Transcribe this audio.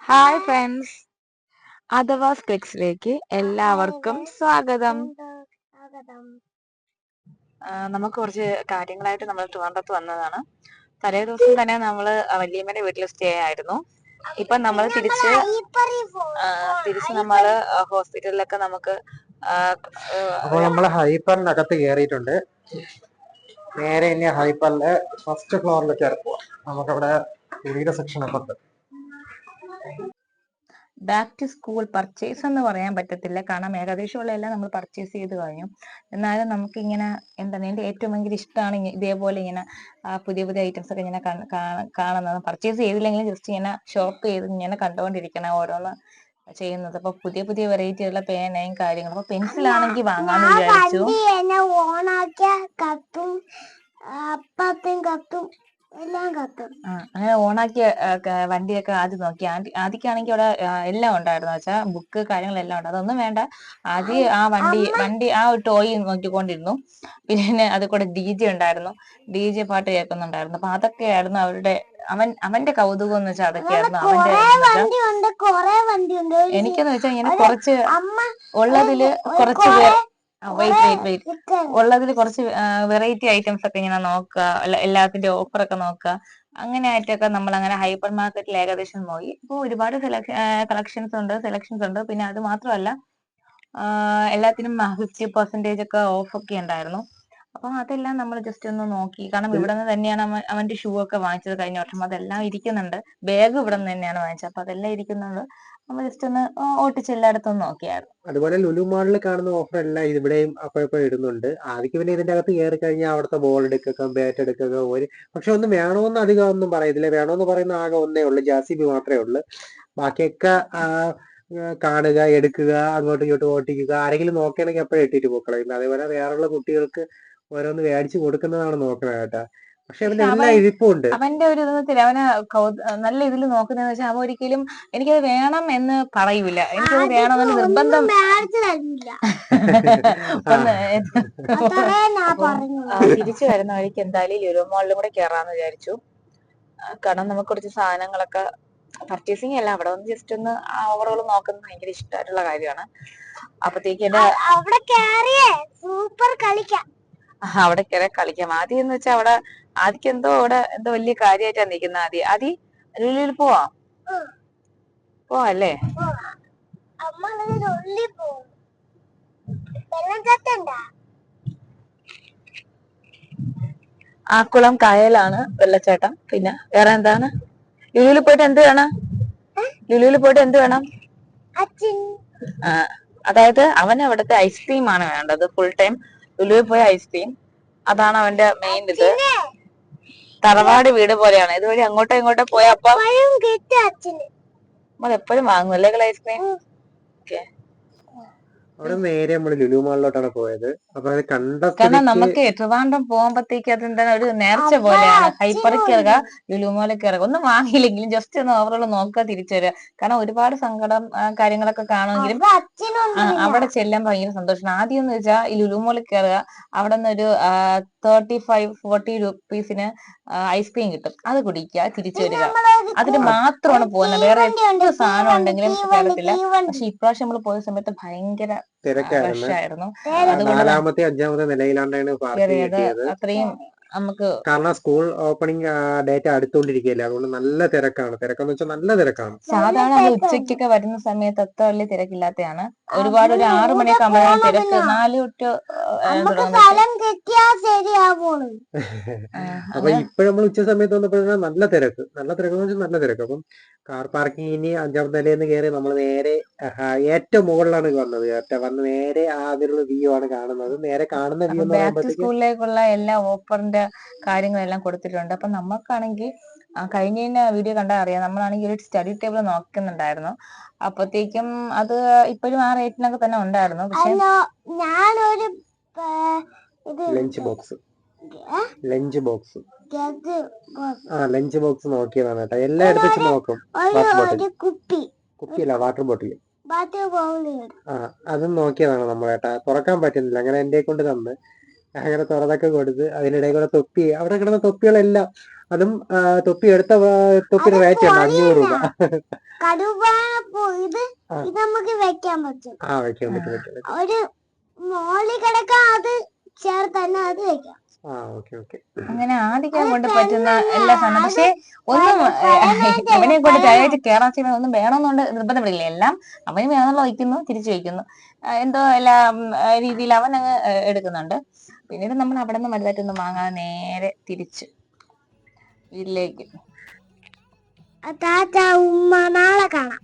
Hi friends, അഥവാസ് ക്ലിക്സിലേക്ക് എല്ലാവർക്കും സ്വാഗതം. നമുക്ക് കുറച്ച് കാര്യങ്ങളായിട്ട് നമ്മൾ ട്രിവാൻഡ്രത്ത് വന്നതാണ്. തലേ ദിവസം തന്നെ നമ്മൾ വല്യമ്മയുടെ വീട്ടിൽ സ്റ്റേ ആയിരുന്നു. ഇപ്പൊ നമ്മൾ തിരിച്ച് നമ്മൾ ഹോസ്പിറ്റലിലൊക്കെ നമുക്ക് അപ്പോൾ നമ്മൾ ഹൈപ്പറിനകത്ത് കയറിയിട്ടുണ്ട്. നേരെ ഇനി ഹൈപ്പറിന്റെ ഫസ്റ്റ് ഫ്ലോറിലേക്ക് ഇറക്കുക. നമുക്കവിടെ തുണിയുടെ സെക്ഷനൊക്കെ ഉണ്ട്. ബാക്ക് ടു സ്കൂൾ പർച്ചേസ് എന്ന് പറയാൻ പറ്റത്തില്ല, കാരണം ഏകദേശമുള്ള എല്ലാം നമ്മൾ പർച്ചേസ് ചെയ്ത് കഴിഞ്ഞു. എന്നാലും നമുക്ക് ഇങ്ങനെ എൻ്റെ ഏറ്റവും ഭയങ്കര ഇഷ്ടമാണ് ഇതേപോലെ ഇങ്ങനെ പുതിയ പുതിയ ഐറ്റംസ് ഒക്കെ ഇങ്ങനെ കാണുന്നത്. പർച്ചേസ് ചെയ്തില്ലെങ്കിലും ജസ്റ്റ് ഇങ്ങനെ ഷോപ്പ് ചെയ്ത് ഇങ്ങനെ കണ്ടുകൊണ്ടിരിക്കണം ഓരോന്ന് ചെയ്യുന്നത്. അപ്പൊ പുതിയ പുതിയ വെറൈറ്റി ഉള്ള പേനയും കാര്യങ്ങളും. അപ്പൊ പെൻസിലാണെങ്കിൽ വാങ്ങാന്ന് വിചാരിച്ചു. അങ്ങനെ ഓണാക്കിയ വണ്ടിയൊക്കെ ആദ്യം നോക്കി. ആദ്യക്കാണെങ്കിൽ അവിടെ എല്ലാം ഉണ്ടായിരുന്നു, വെച്ചാൽ ബുക്ക് കാര്യങ്ങളെല്ലാം ഉണ്ട്. അതൊന്നും വേണ്ട, ആദ്യം ആ വണ്ടി ആ ഒരു ടോയ് നോക്കിക്കൊണ്ടിരുന്നു. പിന്നെ അത് കൂടെ DJ ഉണ്ടായിരുന്നു, DJ പാട്ട് കേൾക്കുന്നുണ്ടായിരുന്നു. അപ്പൊ അതൊക്കെയായിരുന്നു അവന്റെ കൗതുകം എന്ന് വെച്ചാൽ അതൊക്കെയായിരുന്നു അവന്റെ. എനിക്കെന്ന് വെച്ചാൽ ഇങ്ങനെ കുറച്ച് ഉള്ളതില് കുറച്ച് ഉള്ളതിൽ കുറച്ച് വെറൈറ്റി ഐറ്റംസ് ഒക്കെ ഇങ്ങനെ നോക്കുക, എല്ലാത്തിന്റെ ഓഫറൊക്കെ നോക്കുക. അങ്ങനെ ആയിട്ടൊക്കെ നമ്മൾ അങ്ങനെ ഹൈപ്പർ മാർക്കറ്റിൽ ഏകദേശം പോയി. അപ്പോൾ ഒരുപാട് സെലക്ഷൻസ് ഉണ്ട്. പിന്നെ അത് മാത്രമല്ല, എല്ലാത്തിനും 50% ഒക്കെ ഓഫ് ഒക്കെ ഉണ്ടായിരുന്നു. അപ്പൊ അതെല്ലാം നമ്മൾ ജസ്റ്റ് ഒന്ന് നോക്കി, കാരണം ഇവിടെ നിന്ന് തന്നെയാണ് അവന്റെ ഷൂ ഒക്കെ വാങ്ങിച്ചത് കഴിഞ്ഞ വർഷം. അതെല്ലാം ഇരിക്കുന്നുണ്ട്. ബാഗ് ഇവിടെ നിന്ന് തന്നെയാണ് വാങ്ങിച്ചത്. അപ്പൊ അതെല്ലാം ഇരിക്കുന്നുണ്ട്. നമ്മൾ ജസ്റ്റ് ഒന്ന് ഓട്ടിച്ച് എല്ലായിടത്തും നോക്കിയായിരുന്നു. അതുപോലെ ലുലു മാളിൽ കാണുന്ന ഓഫർ എല്ലാം ഇവിടെയും അപ്പോഴപ്പോൾ ഇടുന്നുണ്ട്. ആദ്യം പിന്നെ ഇതിന്റെ അകത്ത് കയറി കഴിഞ്ഞാൽ അവിടുത്തെ ബോൾ എടുക്കുക, ബാറ്റ് എടുക്കുക, പക്ഷെ ഒന്നും വേണമെന്ന് അധികം ഒന്നും പറയത്തില്ല. വേണമെന്ന് പറയുന്ന ആകെ ഒന്നേ ഉള്ളു, ജാസിബി മാത്രമേ ഉള്ളു. ബാക്കിയൊക്കെ കാണുക, എടുക്കുക, അങ്ങോട്ടും ഇങ്ങോട്ടും ഓട്ടിക്കുക. ആരെങ്കിലും നോക്കുകയാണെങ്കിൽ എപ്പോഴും ഇട്ടിട്ട് പോക്കളയും. അതേപോലെ വേറെയുള്ള കുട്ടികൾക്ക് ഓരോന്ന് മേടിച്ചു കൊടുക്കുന്നതാണ് നോക്കണത് കേട്ടാ. പക്ഷെ അവന്റെ എല്ലാ ഇരിപ്പുണ്ട്. അവന്റെ ഒരു വിധത്തിൽ അവന് നല്ല ഇതിൽ നോക്കുന്നതെന്ന് വെച്ചാൽ അവൻ ഒരിക്കലും എനിക്കത് വേണം എന്ന് പറയൂല. എനിക്കത് വേണമെന്ന് നിർബന്ധം. തിരിച്ചു വരുന്ന വഴിക്ക് എന്തായാലും ലുലു മാളിലും കൂടെ കയറാന്ന് വിചാരിച്ചു. കാരണം നമുക്ക് കുറച്ച് സാധനങ്ങളൊക്കെ പർച്ചേസിങ് അല്ല, അവിടെ ഒന്ന് ജസ്റ്റ് ഒന്ന് ഓവറോൾ നോക്കുന്നത് ഭയങ്കര ഇഷ്ടമായിട്ടുള്ള കാര്യമാണ്. അപ്പത്തേക്ക് അവിടെ കയറി കളിക്കാം. ആദ്യം എന്ന് വെച്ചാൽ അവിടെ ആദ്യം അവിടെ എന്തോ വലിയ കാര്യമായിട്ടാ നിൽക്കുന്ന. ആദ്യം ലുലുവിൽ പോവാല്ലേ? ആക്കുളം കായലാണ് വെള്ളച്ചാട്ടം. പിന്നെ വേറെ എന്താണ്? ലുലുവിൽ പോയിട്ട് എന്ത് വേണം? അതായത് അവന് അവിടുത്തെ ഐസ്ക്രീം ആണ് വേണ്ടത്. ഫുൾ ടൈം ലുലുവിൽ പോയ ഐസ്ക്രീം, അതാണ് അവന്റെ മെയിൻ ഇത്. തറവാട് വീട് പോലെയാണ്. ഇതുവഴി അങ്ങോട്ടോ ഇങ്ങോട്ടോ പോയ അപ്പം നമ്മൾ എപ്പോഴും വാങ്ങും അല്ലേ ഐസ്ക്രീം? അവിടെ നേരെ നമ്മൾ ലുലു മാളിലോട്ടാണ് പോയത്. അപ്പൊ അത് കാരണം നമുക്ക് ട്രിവാൻഡ്രം പോകുമ്പോഴത്തേക്ക് അതെന്താണ് ഒരു നേർച്ച പോലെയാണ്. ഹൈപ്പറിൽ കയറുക, ലുലു മാളിൽ കയറുക. ഒന്നും വാങ്ങിയില്ലെങ്കിലും ജസ്റ്റ് ഒന്ന് ഓവറോൾ നോക്കുക, തിരിച്ചു വരിക. കാരണം ഒരുപാട് സങ്കടം കാര്യങ്ങളൊക്കെ കാണുമെങ്കിലും അവിടെ ചെല്ലാൻ ഭയങ്കര സന്തോഷമാണ്. ആദ്യം എന്ന് വെച്ചാൽ ഈ ലുലു മാളിൽ കയറുക, അവിടെ നിന്ന് ഒരു 35-40 രൂപീസിന് ഐസ്ക്രീം കിട്ടും. അത് കുടിക്കുക, തിരിച്ചു വരിക. അതിന് മാത്രമാണ് പോകുന്നത്. വേറെ എന്ത് സാധനം ഉണ്ടെങ്കിലും കേരളത്തില്ല. പക്ഷെ ഇപ്രാവശ്യം നമ്മൾ പോയ സമയത്ത് ഭയങ്കര തിരക്കായിരുന്നു. നാലാമത്തെ അഞ്ചാമത്തെ നിലയിലാണ്ടാണ് പാർക്ക് കിട്ടിയത്. അത്രയും നമുക്ക്, കാരണം സ്കൂൾ ഓപ്പണിംഗ് ഡേറ്റ് അടുത്തോണ്ടിരിക്കുകയല്ലേ, അതുകൊണ്ട് നല്ല തിരക്കാണ്. തിരക്കെന്ന് വെച്ചാൽ നല്ല തിരക്കാണ്. സാധാരണ നമ്മൾ ഉച്ചയ്ക്കൊക്കെ വരുന്ന സമയത്ത് അത്ര വലിയ തിരക്കില്ലാത്തതാണ്. ഒരുപാട് ഒരു 6 മണിയൊക്കെ ആകുമ്പോഴാണ് തിരക്ക്. 4 തൊട്ട് അപ്പൊ ഇപ്പൊ നമ്മൾ ഉച്ച സമയത്ത് വന്നപ്പോഴാണ് നല്ല തിരക്ക്. നല്ല തിരക്ക്. അപ്പം കാർ പാർക്കിംഗ് ഇനി 5ാം നിലയിൽ നിന്ന് കയറി നമ്മൾ നേരെ ഏറ്റവും മുകളിലാണ് വന്നത്. വന്ന് നേരെ അതിലുള്ള വ്യൂ ആണ് കാണുന്നത്. നേരെ കാണുന്ന വ്യൂ എന്ന് പറയുമ്പോഴത്തേക്ക് സ്കൂളിലേക്കുള്ള എല്ലാ ഓഫറിന്റെ കാര്യങ്ങളെല്ലാം കൊടുത്തിട്ടുണ്ട്. അപ്പൊ നമുക്കാണെങ്കിൽ കഴിഞ്ഞ വീഡിയോ കണ്ടാൽ അറിയാം, നമ്മളാണെങ്കിൽ ഒരു സ്റ്റഡി ടേബിൾ നോക്കുന്നുണ്ടായിരുന്നു. അപ്പത്തേക്കും അത് ഇപ്പോഴും ആ റേറ്റിനൊക്കെ തന്നെ ഉണ്ടായിരുന്നു. പക്ഷെ ഞാനൊരു ലഞ്ച് ബോക്സ് നോക്കിയതാണ് കേട്ടോ. എല്ലായിടത്തും വെച്ച് നോക്കും. കുപ്പിയല്ല, വാട്ടർ ബോട്ടിൽ. അതും നോക്കിയതാണ് നമ്മൾ കേട്ടാ. തുറക്കാൻ പറ്റുന്നില്ല, അങ്ങനെ എന്റെ കൊണ്ട് തന്ന്. അങ്ങനെ തുറന്നൊക്കെ കൊടുത്ത് അതിനിടയിൽ കൂടെ തൊപ്പി അവിടെ കിടന്ന തൊപ്പികളെല്ലാം അതും തൊപ്പി എടുത്ത തൊപ്പിയുടെ റേറ്റ് ഉണ്ട് 500 രൂപ. ഇത് ആ ഇത് നമുക്ക് വെക്കാൻ പറ്റും. വെക്കാൻ പറ്റും പറ്റും പറ്റും. ഒരു മോളിൽ കിടക്കാൻ അത് ചേർത്ത് തന്നെ അത് വെക്കാം. Okay okay. അങ്ങനെ ആദിക്കാൻ കൊണ്ട് പറ്റുന്ന എല്ലാ സാധനം. പക്ഷെ ഒന്നും ഇവനെ കൊണ്ട് ചായച്ച് കേറാൻ ചെയ്യുന്ന ഒന്നും വേണമെന്നുകൊണ്ട് നിർബന്ധമില്ല. എല്ലാം അവന് വേണമെന്നുള്ള വയ്ക്കുന്നു, തിരിച്ചു വയ്ക്കുന്നു. എന്തോ എല്ലാ രീതിയിൽ അവൻ അങ്ങ് എടുക്കുന്നുണ്ട്. പിന്നീട് നമ്മൾ അവിടെ നിന്ന് വലുതായിട്ടൊന്നും വാങ്ങാതെ നേരെ തിരിച്ച് വീട്ടിലേക്ക്. ടാറ്റ ഉമ്മ, നാളെ കാണാം.